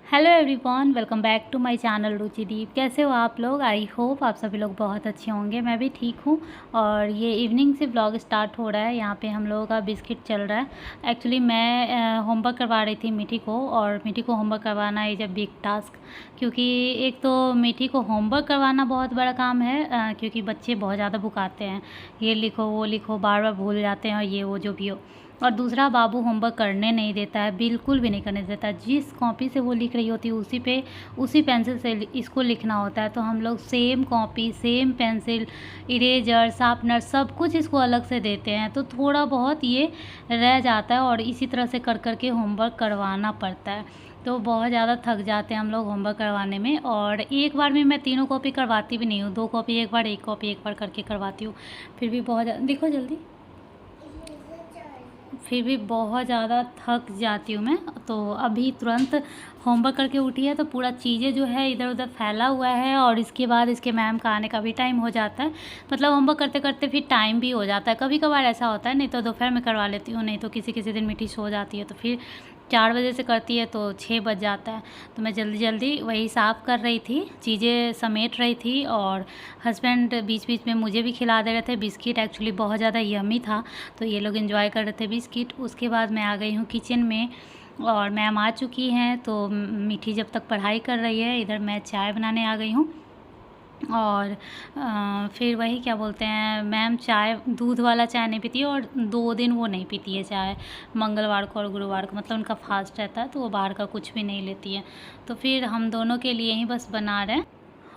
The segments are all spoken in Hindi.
Hello everyone, welcome back to my channel Ruchi Deep. कैसे हो आप लोग? आई होप आप सभी लोग बहुत अच्छे होंगे। मैं भी ठीक हूँ। और ये इवनिंग से व्लॉग स्टार्ट हो रहा है। यहाँ पे हम लोगों का बिस्किट चल रहा है। एक्चुअली मैं होमवर्क करवा रही थी मीठी को, और मीठी को होमवर्क करवाना इज़ अ बिग टास्क। क्योंकि एक तो मीठी को होमवर्क करवाना बहुत बड़ा काम है, क्योंकि बच्चे बहुत ज़्यादा भुकाते हैं। ये लिखो वो लिखो, बार बार भूल जाते हैं, और ये वो जो भी हो। और दूसरा, बाबू होमवर्क करने नहीं देता है, बिल्कुल भी नहीं करने देता। जिस कॉपी से वो लिख रही होती है उसी पेंसिल से इसको लिखना होता है। तो हम लोग same copy, same pencil, eraser, sharpener सब कुछ इसको अलग से देते हैं। तो थोड़ा बहुत ये रह जाता है, और इसी तरह से कर कर के होमवर्क करवाना पड़ता है। तो बहुत ज़्यादा थक जाते हैं हम लोग होमवर्क करवाने में। और एक बार में मैं तीनों कॉपी करवाती भी नहीं हूँ, 2 कॉपी एक बार, 1 कॉपी एक बार करके करवाती हूँ। फिर भी बहुत देखो जल्दी, फिर भी बहुत ज़्यादा थक जाती हूँ मैं। तो अभी तुरंत होमवर्क करके उठी है, तो पूरा चीज़ें जो है इधर उधर फैला हुआ है। और इसके बाद इसके मैम का आने का भी टाइम हो जाता है। मतलब होमवर्क करते करते फिर टाइम भी हो जाता है। कभी कभार ऐसा होता है, नहीं तो दोपहर में करवा लेती हूँ, नहीं तो किसी किसी दिन मीठी सो जाती है, तो फिर 4 बजे से करती है तो 6 बज जाता है। तो मैं जल्दी जल्दी वही साफ़ कर रही थी, चीज़ें समेट रही थी। और हस्बैंड बीच बीच में मुझे भी खिला दे रहे थे बिस्किट। एक्चुअली बहुत ज़्यादा यम्मी था, तो ये लोग एंजॉय कर रहे थे बिस्किट। उसके बाद मैं आ गई हूँ किचन में, और मैम आ चुकी हैं। तो मीठी जब तक पढ़ाई कर रही है, इधर मैं चाय बनाने आ गई हूँ। और फिर वही क्या बोलते हैं, मैम चाय दूध वाला चाय नहीं पीती है, और 2 दिन वो नहीं पीती है चाय, मंगलवार को और गुरुवार को। मतलब उनका फास्ट रहता है, तो वो बाहर का कुछ भी नहीं लेती है। तो फिर हम दोनों के लिए ही बस बना रहे हैं।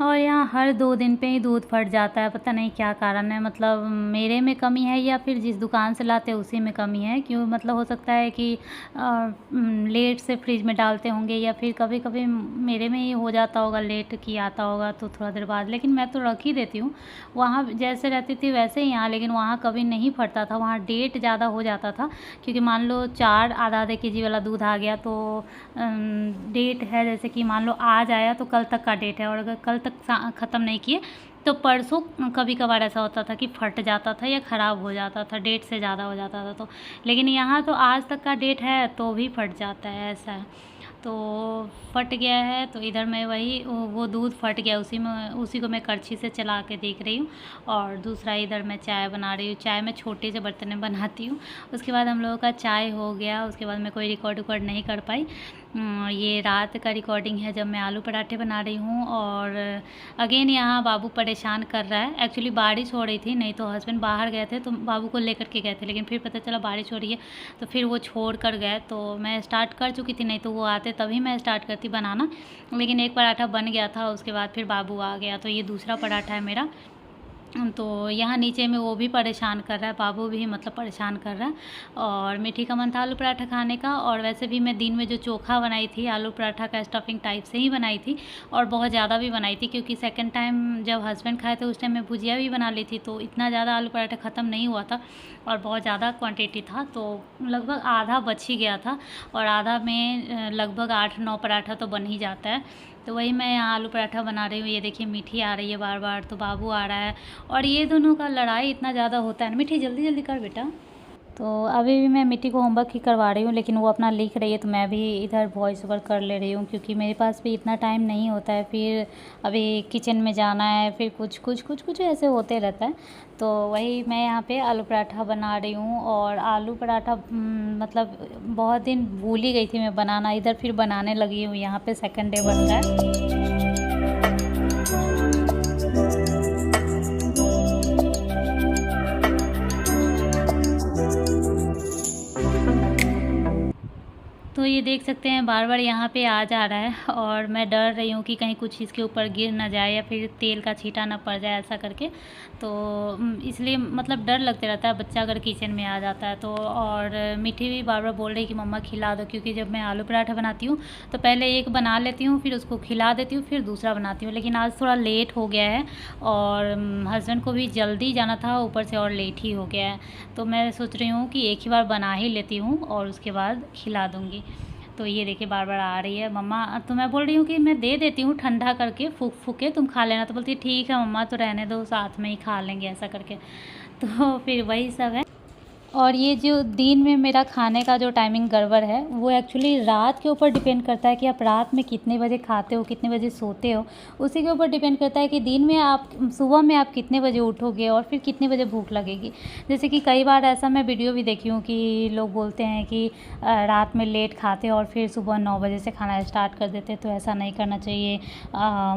और यहाँ हर 2 दिन पे ही दूध फट जाता है, पता नहीं क्या कारण है। मतलब मेरे में कमी है, या फिर जिस दुकान से लाते हैं उसी में कमी है। क्यों, मतलब हो सकता है कि लेट से फ्रिज में डालते होंगे, या फिर कभी कभी मेरे में ही हो जाता होगा, लेट की आता होगा तो थोड़ा देर बाद। लेकिन मैं तो रख ही देती हूँ। वहाँ जैसे रहती थी वैसे ही यहाँ, लेकिन वहाँ कभी नहीं फटता था। वहाँ डेट ज़्यादा हो जाता था, क्योंकि मान लो 4 आधा केजी वाला दूध आ गया, तो डेट है, जैसे कि मान लो आज आया तो कल तक का डेट है, और अगर कल तक ख़त्म नहीं किए तो परसों कभी कभार ऐसा होता था कि फट जाता था या ख़राब हो जाता था, डेट से ज़्यादा हो जाता था। तो लेकिन यहाँ तो आज तक का डेट है तो भी फट जाता है, ऐसा है। तो फट गया है, तो इधर मैं वही वो दूध फट गया, उसी को मैं करछी से चला के देख रही हूँ। और दूसरा इधर मैं चाय बना रही हूँ। चाय मैं छोटे से बर्तन में बनाती हूँ। उसके बाद हम लोगों का चाय हो गया। उसके बाद मैं कोई रिकॉर्ड नहीं कर पाई। ये रात का रिकॉर्डिंग है जब मैं आलू पराठे बना रही हूँ। और अगेन यहाँ बाबू परेशान कर रहा है। एक्चुअली बारिश हो रही थी, नहीं तो हस्बैंड बाहर गए थे तो बाबू को लेकर के गए थे, लेकिन फिर पता चला बारिश हो रही है, तो फिर वो छोड़ कर गए। तो मैं स्टार्ट कर चुकी थी, नहीं तो वो आते तभी मैं स्टार्ट करती बनाना। लेकिन एक पराठा बन गया था, उसके बाद फिर बाबू आ गया। तो ये दूसरा पराठा है मेरा। तो यहाँ नीचे में वो भी परेशान कर रहा है, बाबू भी मतलब परेशान कर रहा है। और मीठी का मन था आलू पराठा खाने का। और वैसे भी मैं दिन में जो चोखा बनाई थी, आलू पराठा का स्टफिंग टाइप से ही बनाई थी, और बहुत ज़्यादा भी बनाई थी, क्योंकि सेकंड टाइम जब हस्बैंड खाए थे उस टाइम मैं भुजिया भी बना ली थी। तो इतना ज़्यादा आलू पराठा ख़त्म नहीं हुआ था, और बहुत ज़्यादा क्वान्टिटी था, तो लगभग आधा बच ही गया था। और आधा में लगभग 8-9 पराठा तो बन ही जाता है। तो वही मैं यहाँ आलू पराठा बना रही हूँ। ये देखिए मीठी आ रही है बार बार, तो बाबू आ रहा है, और ये दोनों का लड़ाई इतना ज़्यादा होता है ना। मीठी जल्दी जल्दी कर बेटा। तो अभी भी मैं मीठी को होमवर्क ही करवा रही हूँ, लेकिन वो अपना लिख रही है, तो मैं भी इधर वॉइस ओवर कर ले रही हूँ, क्योंकि मेरे पास भी इतना टाइम नहीं होता है। फिर अभी किचन में जाना है, फिर कुछ ऐसे होते रहता है। तो वही मैं यहाँ पे आलू पराठा बना रही हूँ। और आलू पराठा मतलब बहुत दिन भूल ही गई थी मैं बनाना, इधर फिर बनाने लगी हूँ। यहाँ पे सेकंड डे बन रहा है। तो ये देख सकते हैं बार बार यहाँ पे आ जा रहा है, और मैं डर रही हूँ कि कहीं कुछ इसके ऊपर गिर ना जाए, या फिर तेल का छींटा ना पड़ जाए ऐसा करके। तो इसलिए मतलब डर लगते रहता है बच्चा अगर किचन में आ जाता है तो। और मीठी भी बार बार बोल रही कि मम्मा खिला दो, क्योंकि जब मैं आलू पराठा बनाती हूँ तो पहले एक बना लेती हूँ, फिर उसको खिला देती हूँ, फिर दूसरा बनाती हूँ। लेकिन आज थोड़ा लेट हो गया है, और हस्बैंड को भी जल्दी जाना था, ऊपर से और लेट ही हो गया है। तो मैं सोच रही हूँ कि एक ही बार बना ही लेती हूँ, और उसके बाद खिला दूँगी। तो ये देखिए बार बार आ रही है मम्मा। तो मैं बोल रही हूँ कि मैं दे देती हूँ ठंडा करके, फूक फूक के तुम खा लेना। तो बोलती है ठीक है मम्मा, तो रहने दो, साथ में ही खा लेंगे ऐसा करके। तो फिर वही सब है। और ये जो दिन में मेरा खाने का जो टाइमिंग गड़बड़ है, वो एक्चुअली रात के ऊपर डिपेंड करता है कि आप रात में कितने बजे खाते हो, कितने बजे सोते हो। उसी के ऊपर डिपेंड करता है कि दिन में आप सुबह में आप कितने बजे उठोगे और फिर कितने बजे भूख लगेगी। जैसे कि कई बार ऐसा मैं वीडियो भी देखी हूँ कि लोग बोलते हैं कि रात में लेट खाते और फिर सुबह 9 बजे से खाना स्टार्ट कर देते, तो ऐसा नहीं करना चाहिए।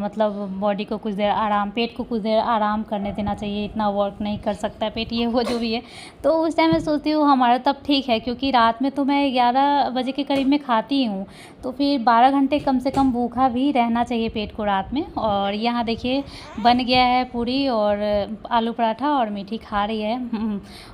मतलब बॉडी को कुछ देर आराम, पेट को कुछ देर आराम करने देना चाहिए, इतना वर्क नहीं कर सकता है पेट, ये वो जो भी है। तो उस टाइम मैं सोचती हूँ हमारा तब ठीक है, क्योंकि रात में तो मैं 11 बजे के करीब में खाती हूँ, तो फिर 12 घंटे कम से कम भूखा भी रहना चाहिए पेट को रात में। और यहाँ देखिए बन गया है पूरी और आलू पराठा, और मीठी खा रही है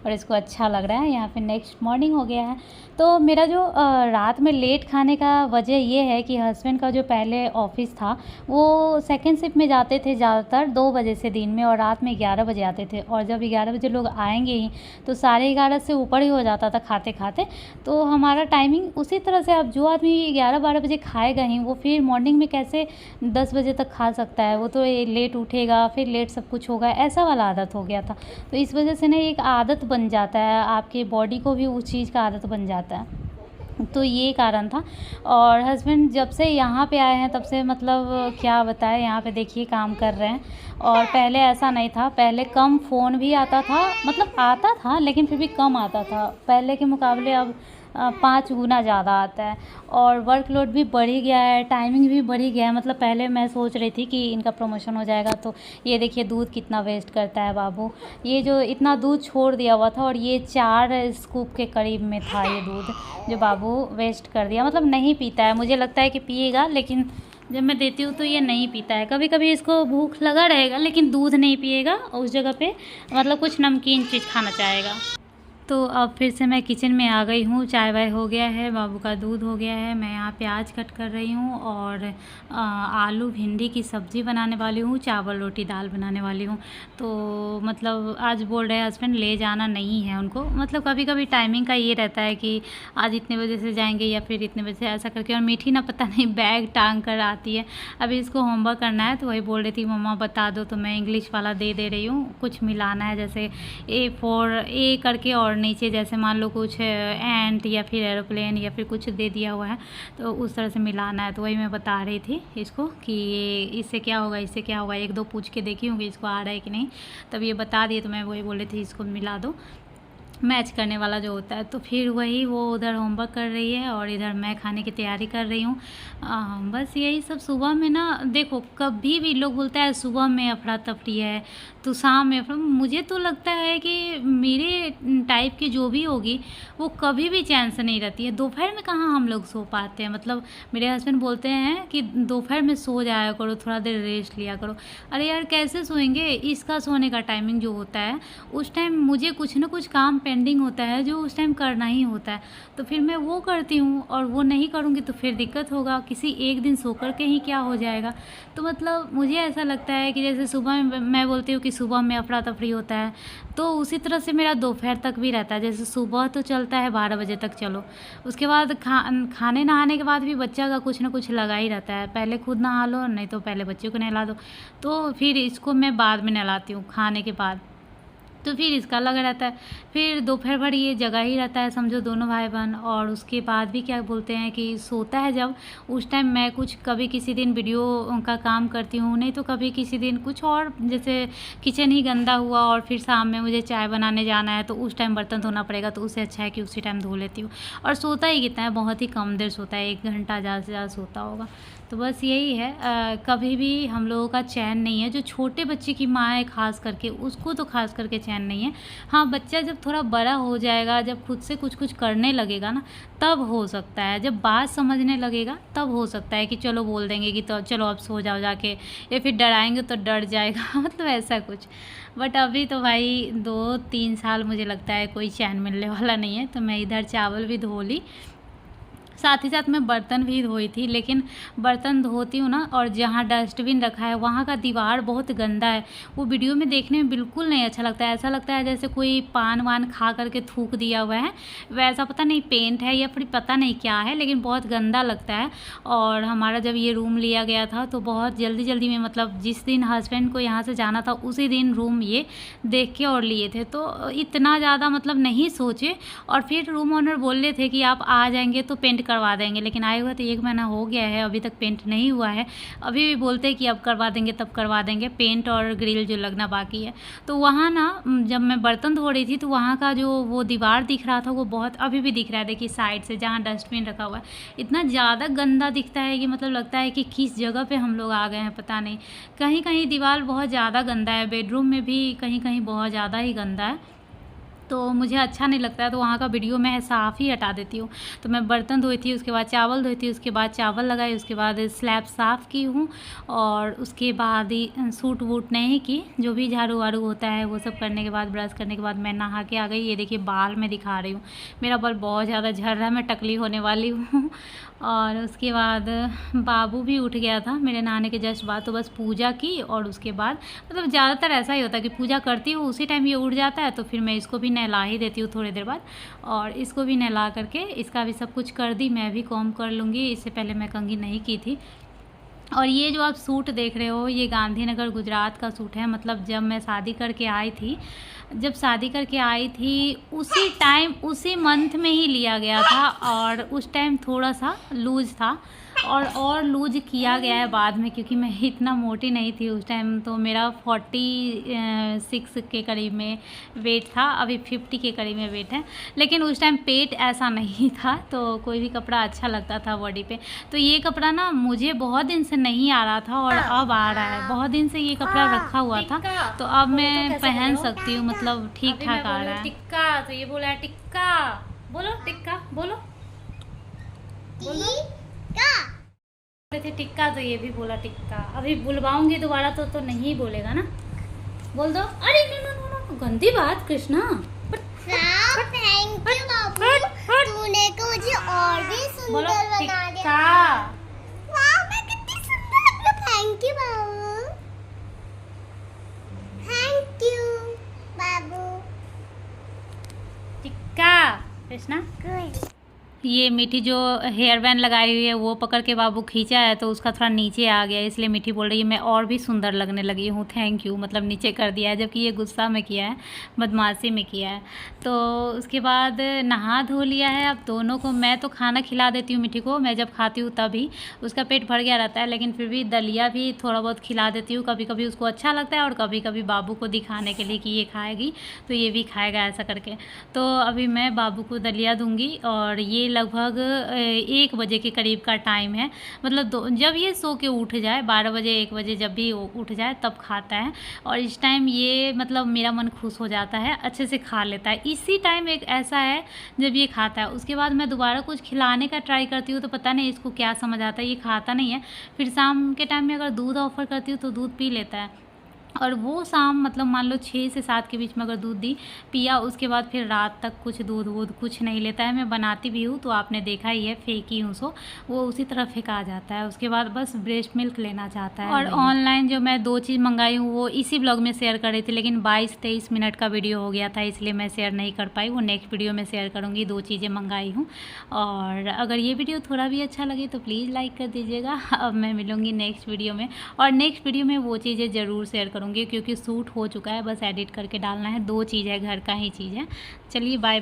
और इसको अच्छा लग रहा है। यहाँ पे नेक्स्ट मॉर्निंग हो गया है। तो मेरा जो रात में लेट खाने का वजह ये है कि हस्बैंड का जो पहले ऑफिस था, वो सेकेंड शिफ्ट में जाते थे ज़्यादातर 2 बजे से दिन में, और रात में 11 बजे आते थे। और जब 11 बजे लोग आएंगे ही तो 11:30 से ऊपर ही हो जाता था खाते खाते। तो हमारा टाइमिंग उसी तरह से, अब जो आदमी 11-12 बजे खाएगा ही, वो फिर मॉर्निंग में कैसे 10 बजे तक खा सकता है? वो तो लेट उठेगा, फिर लेट सब कुछ होगा, ऐसा वाला आदत हो गया था। तो इस वजह से ना एक आदत बन जाता है, आपके बॉडी को भी उस चीज़ का आदत बन जाता है। तो ये कारण था। और हस्बैंड जब से यहाँ पे आए हैं तब से मतलब क्या बताएं, यहाँ पे देखिए काम कर रहे हैं। और पहले ऐसा नहीं था, पहले कम फ़ोन भी आता था, मतलब आता था लेकिन फिर भी कम आता था पहले के मुकाबले। अब 5 गुना ज़्यादा आता है, और वर्कलोड भी बढ़ ही गया है, टाइमिंग भी बढ़ ही गया है। मतलब पहले मैं सोच रही थी कि इनका प्रमोशन हो जाएगा, तो ये देखिए दूध कितना वेस्ट करता है बाबू। ये जो इतना दूध छोड़ दिया हुआ था, और ये 4 स्कूप के करीब में था ये दूध जो बाबू वेस्ट कर दिया। मतलब नहीं पीता है, मुझे लगता है कि पिएगा, लेकिन जब मैं देती हूँ तो ये नहीं पीता है। कभी कभी इसको भूख लगा रहेगा लेकिन दूध नहीं पिएगा, उस जगह पे मतलब कुछ नमकीन चीज़ खाना चाहेगा। तो अब फिर से मैं किचन में आ गई हूँ, चाय वाय हो गया है, बाबू का दूध हो गया है। मैं यहाँ प्याज कट कर रही हूँ और आलू भिंडी की सब्ज़ी बनाने वाली हूँ, चावल रोटी दाल बनाने वाली हूँ। तो मतलब आज बोल रहे हैं हस्बैंड ले जाना नहीं है उनको, मतलब कभी कभी टाइमिंग का ये रहता है कि आज इतने बजे से जाएंगे या फिर इतने बजे से, ऐसा करके। और मीठी ना पता नहीं बैग टांग कर आती है। अभी इसको होमवर्क करना है, तो वही बोल रही थी मम्मा बता दो, तो मैं इंग्लिश वाला दे रही हूँ। कुछ मिलाना है, जैसे A करके, और नीचे जैसे मान लो कुछ एंट या फिर एरोप्लेन या फिर कुछ दे दिया हुआ है, तो उस तरह से मिलाना है। तो वही मैं बता रही थी इसको कि ये इससे क्या होगा, इससे क्या होगा। 1-2 पूछ के देखी होंगी इसको आ रहा है कि नहीं, तब ये बता दिए। तो मैं वही बोल रही थी इसको मिला दो, मैच करने वाला जो होता है। तो फिर वही वो उधर होमवर्क कर रही है और इधर मैं खाने की तैयारी कर रही हूँ। बस यही सब। सुबह में ना देखो, कभी भी लोग बोलता है सुबह में अफरा तफरी है तो शाम में मुझे तो लगता है कि मेरे टाइप की जो भी होगी वो कभी भी चैन से नहीं रहती है। दोपहर में कहाँ हम लोग सो पाते हैं, मतलब मेरे हस्बैंड बोलते हैं कि दोपहर में सो जाया करो, थोड़ा देर रेस्ट लिया करो। अरे यार कैसे सोएंगे, इसका सोने का टाइमिंग जो होता है उस टाइम मुझे कुछ ना कुछ काम पेंडिंग होता है जो उस टाइम करना ही होता है, तो फिर मैं वो करती हूँ। और वो नहीं करूँगी तो फिर दिक्कत होगा, किसी एक दिन सो कर के ही क्या हो जाएगा। तो मतलब मुझे ऐसा लगता है कि जैसे सुबह में मैं बोलती हूँ कि सुबह में अफरा तफरी होता है, तो उसी तरह से मेरा दोपहर तक भी रहता है। जैसे सुबह तो चलता है 12 बजे तक, चलो उसके बाद खाने नहाने के बाद भी बच्चा का कुछ ना कुछ लगा ही रहता है। पहले खुद नहा लो, नहीं तो पहले बच्चे को नहला दो, तो फिर इसको मैं बाद में नहलाती हूँ खाने के बाद। तो फिर इसका लगा रहता है, फिर दोपहर भर ये जगह ही रहता है समझो दोनों भाई बहन। और उसके बाद भी क्या बोलते हैं कि सोता है जब, उस टाइम मैं कुछ कभी किसी दिन वीडियो का काम करती हूँ, नहीं तो कभी किसी दिन कुछ और, जैसे किचन ही गंदा हुआ और फिर शाम में मुझे चाय बनाने जाना है तो उस टाइम बर्तन धोना पड़ेगा, तो उससे अच्छा है कि उसी टाइम धो लेती हूँ। और सोता ही कितना है, बहुत ही कम देर सोता है, 1 घंटा ज़्यादा से ज़्यादा सोता होगा। तो बस यही है, कभी भी हम लोगों का चैन नहीं है। जो छोटे बच्चे की माँ है खास करके, उसको तो खास करके चैन नहीं है। हाँ, बच्चा जब थोड़ा बड़ा हो जाएगा, जब खुद से कुछ कुछ करने लगेगा ना, तब हो सकता है। जब बात समझने लगेगा तब हो सकता है कि चलो बोल देंगे कि तो चलो अब सो जाओ जाके, या फिर डराएंगे तो डर जाएगा मतलब ऐसा कुछ। बट अभी तो भाई 2-3 साल मुझे लगता है कोई चैन मिलने वाला नहीं है। तो मैं इधर चावल भी धो ली, साथ ही साथ मैं बर्तन भी धोई थी, लेकिन बर्तन धोती हूँ ना और जहाँ डस्टबिन रखा है वहाँ का दीवार बहुत गंदा है। वो वीडियो में देखने में बिल्कुल नहीं अच्छा लगता है, ऐसा लगता है जैसे कोई पान वान खा करके थूक दिया हुआ है, वैसा पता नहीं पेंट है या फिर पता नहीं क्या है, लेकिन बहुत गंदा लगता है। और हमारा जब ये रूम लिया गया था तो बहुत जल्दी जल्दी में, मतलब जिस दिन हस्बैंड को यहाँ से जाना था उसी दिन रूम ये देख के और लिए थे, तो इतना ज़्यादा मतलब नहीं सोचे। और फिर रूम ओनर बोल रहे थे कि आप आ जाएंगे तो पेंट करवा देंगे, लेकिन आए हुए तो 1 महीना हो गया है, अभी तक पेंट नहीं हुआ है। अभी भी बोलते हैं कि अब करवा देंगे तब करवा देंगे, पेंट और ग्रिल जो लगना बाकी है। तो वहाँ ना जब मैं बर्तन धो रही थी तो वहाँ का जो वो दीवार दिख रहा था वो बहुत अभी भी दिख रहा है, देखिए साइड से जहाँ डस्टबिन रखा हुआ है इतना ज़्यादा गंदा दिखता है कि मतलब लगता है कि किस जगह पे हम लोग आ गए हैं पता नहीं। कहीं कहीं दीवार बहुत ज़्यादा गंदा है, बेडरूम में भी कहीं कहीं बहुत ज़्यादा ही गंदा है, तो मुझे अच्छा नहीं लगता है, तो वहाँ का वीडियो मैं साफ़ ही हटा देती हूँ। तो मैं बर्तन धोई थी, उसके बाद चावल धोई थी, उसके बाद चावल लगाई, उसके बाद स्लैब साफ़ की हूँ और उसके बाद ही सूट वूट नहीं की, जो भी झाड़ू वाड़ू होता है वो सब करने के बाद, ब्रश करने के बाद मैं नहा के आ गई। ये देखिए बाल मैं दिखा रही हूँ, मेरा बाल बहुत ज़्यादा झड़ रहा है, मैं टकली होने वाली हूँ। और उसके बाद बाबू भी उठ गया था मेरे नहाने के जस्ट बाद, तो बस पूजा की और उसके बाद मतलब ज़्यादातर ऐसा ही होता है कि पूजा करती हूँ उसी टाइम ये उठ जाता है, तो फिर मैं इसको भी नहला ही देती हूँ थोड़ी देर बाद। और इसको भी नहला करके इसका भी सब कुछ कर दी, मैं भी कॉम कर लूँगी, इससे पहले मैं कंघी नहीं की थी। और ये जो आप सूट देख रहे हो ये गांधीनगर गुजरात का सूट है, मतलब जब मैं शादी करके आई थी, जब शादी करके आई थी उसी टाइम उसी मंथ में ही लिया गया था, और उस टाइम थोड़ा सा लूज़ था और लूज किया गया है बाद में, क्योंकि मैं इतना मोटी नहीं थी उस टाइम, तो मेरा 46 के करीब में वेट था, अभी 50 के करीब में वेट है, लेकिन उस टाइम पेट ऐसा नहीं था, तो कोई भी कपड़ा अच्छा लगता था बॉडी पे। तो ये कपड़ा ना मुझे बहुत दिन से नहीं आ रहा था और अब आ रहा है, बहुत दिन से ये कपड़ा रखा हुआ था, तो अब मैं पहन सकती हूँ, मतलब ठीक ठाक आ रहा है। टिक्का, तो ये बोला है टिक्का, बोलो टिक्का, बोलो थे टिक्का, तो ये भी बोला टिक्का। अभी बुलवाऊंगी दोबारा तो नहीं बोलेगा ना, बोल दो। अरे नो गंदी बात कृष्णा। थैंक यू बाबू, तूने तो मुझे और भी सुंदर बना दिया। वाह मैं कितनी सुंदर हूँ। थैंक यू बाबू, थैंक यू बाबू। टिक्का कृष्णा, ये मीठी जो हेयर बैंड लगाई हुई है वो पकड़ के बाबू खींचा है तो उसका थोड़ा नीचे आ गया, इसलिए मीठी बोल रही है मैं और भी सुंदर लगने लगी हूँ, थैंक यू, मतलब नीचे कर दिया है, जबकि ये गुस्सा में किया है, बदमाशी में किया है। तो उसके बाद नहा धो लिया है, अब दोनों को मैं तो खाना खिला देती हूँ मीठी को, मैं जब खाती हूँ तभी उसका पेट भर गया रहता है, लेकिन फिर भी दलिया भी थोड़ा बहुत खिला देती हूँ, कभी कभी उसको अच्छा लगता है और कभी कभी बाबू को दिखाने के लिए कि ये खाएगी तो ये भी खाएगा ऐसा करके। तो अभी मैं बाबू को दलिया दूँगी और ये लगभग 1 बजे के करीब का टाइम है, मतलब जब ये सो के उठ जाए 12 बजे 1 बजे जब भी उठ जाए तब खाता है, और इस टाइम ये मतलब मेरा मन खुश हो जाता है, अच्छे से खा लेता है। इसी टाइम एक ऐसा है जब ये खाता है, उसके बाद मैं दोबारा कुछ खिलाने का ट्राई करती हूँ तो पता नहीं इसको क्या समझ आता है, ये खाता नहीं है। फिर शाम के टाइम में अगर दूध ऑफ़र करती हूँ तो दूध पी लेता है, और वो शाम मतलब मान लो 6 से 7 के बीच में अगर दूध दी पिया, उसके बाद फिर रात तक कुछ दूध वूध कुछ नहीं लेता है। मैं बनाती भी हूँ तो आपने देखा ही है, फेंकी हूँ सो वो उसी तरह फेंका जाता है, उसके बाद बस ब्रेस्ट मिल्क लेना चाहता है। और ऑनलाइन जो मैं 2 चीज़ मंगाई हूँ वो इसी ब्लॉग में शेयर कर रही थी, लेकिन 22-23 मिनट का वीडियो हो गया था इसलिए मैं शेयर नहीं कर पाई, वो नेक्स्ट वीडियो में शेयर करूँगी। 2 चीज़ें मंगाई हूँ, और अगर ये वीडियो थोड़ा भी अच्छा लगे तो प्लीज़ लाइक कर दीजिएगा। अब मैं मिलूँगी नेक्स्ट वीडियो में, और नेक्स्ट वीडियो में वो चीज़ें ज़रूर शेयर करूँगी क्योंकि सूट हो चुका है, बस एडिट करके डालना है। 2 चीज़ है, घर का ही चीज़ है। चलिए बाय।